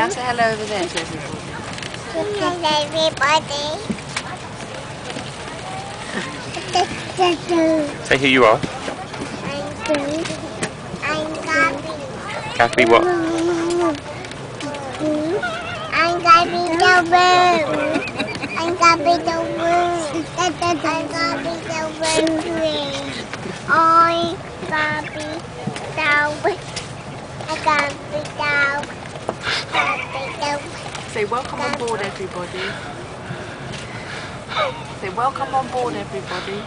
Now say hello over there to everybody. Hello everybody. Say who you are. I'm Gaby. Gaby what? I'm Gaby The Woo. I'm Gaby The Woo. I'm Gaby The Woo. I'm Gaby The Woo. I'm Gaby The Woo. Say welcome on board everybody. Say welcome on board everybody.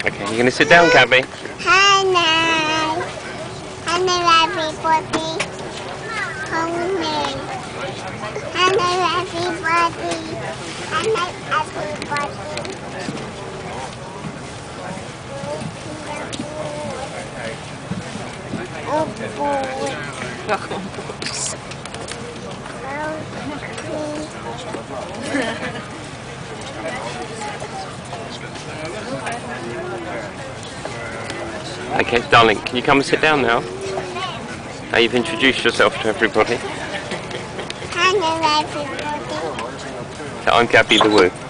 Okay, you're going to sit down, Gaby. Hello. Hello everybody. Hello everybody. Hello everybody. Oh boy. Welcome on board. Okay, darling, can you come and sit down now? Now you've introduced yourself to everybody. Hello everybody. So I'm Gaby The Woo.